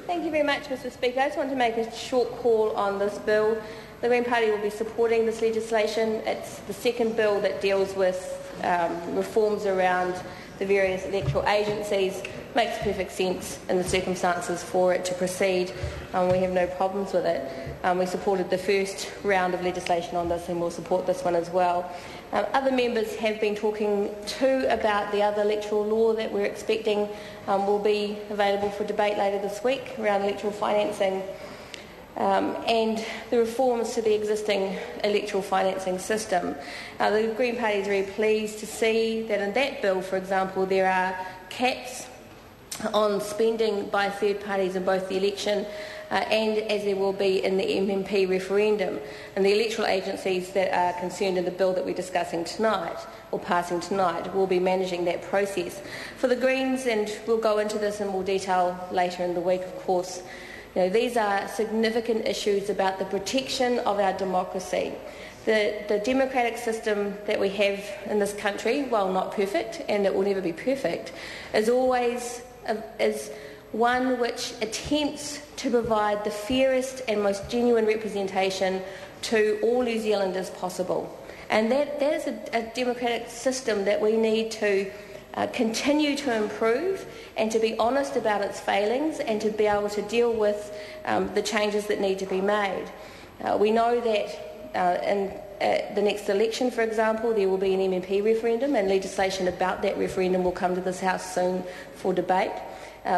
Thank you very much, Mr Speaker. I just want to make a short call on this bill. The Green Party will be supporting this legislation. It's the second bill that deals with reforms around the various electoral agencies. Makes perfect sense in the circumstances for it to proceed. We have no problems with it. We supported the first round of legislation on this and we'll support this one as well. Other members have been talking too about the other electoral law that we're expecting will be available for debate later this week around electoral financing and the reforms to the existing electoral financing system. The Green Party is very pleased to see that in that bill, for example, there are caps on spending by third parties in both the election and as there will be in the MMP referendum. And the electoral agencies that are concerned in the bill that we're discussing tonight, or passing tonight, will be managing that process. For the Greens, and we'll go into this in more detail later in the week, of course, these are significant issues about the protection of our democracy. The democratic system that we have in this country, while not perfect, and it will never be perfect, is always is one which attempts to provide the fairest and most genuine representation to all New Zealanders possible. And that is a democratic system that we need to continue to improve and to be honest about its failings and to be able to deal with the changes that need to be made. We know that in the next election, for example, there will be an MMP referendum and legislation about that referendum will come to this House soon for debate.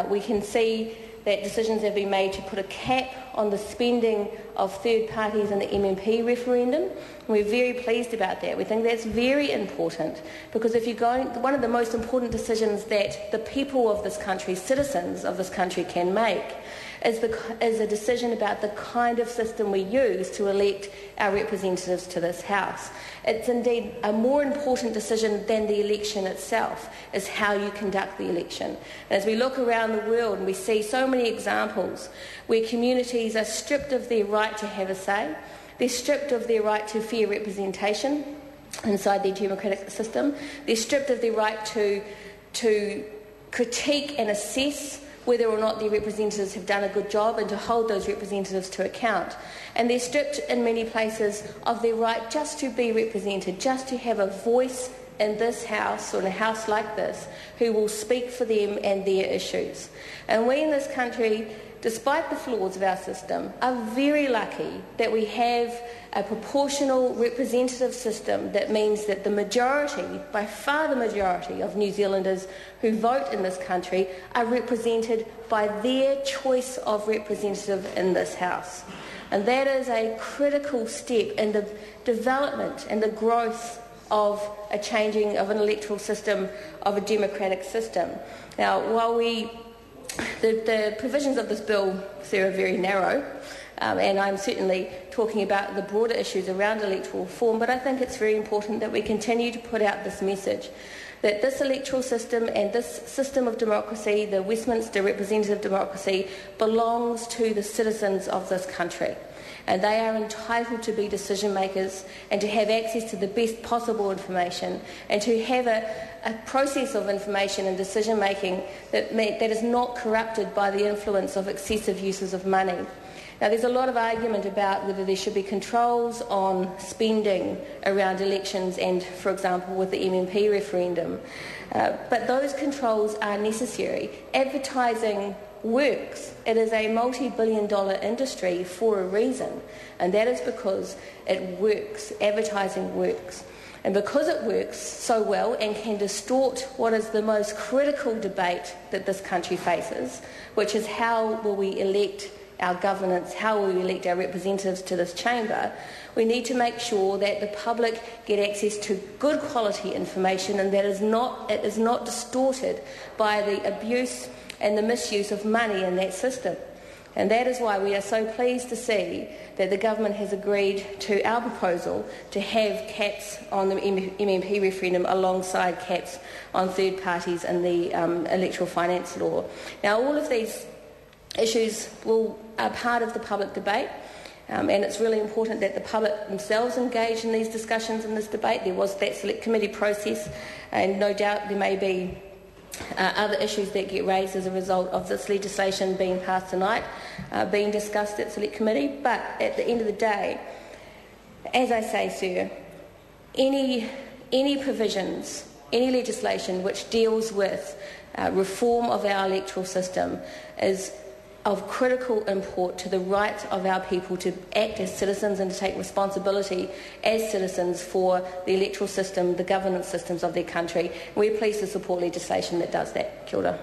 We can see that decisions have been made to put a cap on the spending of third parties in the MMP referendum. We're very pleased about that. We think that's very important because if you're going, one of the most important decisions that the people of this country, citizens of this country, can make is a decision about the kind of system we use to elect our representatives to this House. It's indeed a more important decision than the election itself, is how you conduct the election. And as we look around the world and we see so many examples where communities are stripped of their right to have a say, they're stripped of their right to fair representation inside their democratic system, they're stripped of their right to critique and assess whether or not their representatives have done a good job and to hold those representatives to account. And they're stripped in many places of their right just to be represented, just to have a voice in this House or in a House like this who will speak for them and their issues. And we in this country, despite the flaws of our system, are very lucky that we have a proportional representative system that means that the majority, by far the majority of New Zealanders who vote in this country are represented by their choice of representative in this House. And that is a critical step in the development and the growth of a changing of an electoral system, of a democratic system. Now, while the provisions of this bill, Sarah, are very narrow, and I'm certainly talking about the broader issues around electoral reform, but I think it's very important that we continue to put out this message that this electoral system and this system of democracy, the Westminster representative democracy, belongs to the citizens of this country. And they are entitled to be decision makers and to have access to the best possible information and to have a process of information and decision making that is not corrupted by the influence of excessive uses of money. Now, there's a lot of argument about whether there should be controls on spending around elections and, for example, with the MMP referendum. But those controls are necessary. Advertising works. It is a multi-billion-dollar industry for a reason, and that is because it works. Advertising works. And because it works so well and can distort what is the most critical debate that this country faces, which is how will we elect our governance, how will we elect our representatives to this chamber, we need to make sure that the public get access to good quality information and that it is not distorted by the abuse and the misuse of money in that system. And that is why we are so pleased to see that the government has agreed to our proposal to have caps on the MMP referendum alongside caps on third parties in the electoral finance law. Now, all of these issues are part of the public debate, and it's really important that the public themselves engage in these discussions and this debate. There was that select committee process, and no doubt there may be other issues that get raised as a result of this legislation being passed tonight, being discussed at Select Committee. But at the end of the day, as I say, sir, any provisions, any legislation which deals with reform of our electoral system is of critical import to the right of our people to act as citizens and to take responsibility as citizens for the electoral system, the governance systems of their country. We're pleased to support legislation that does that. Kia ora.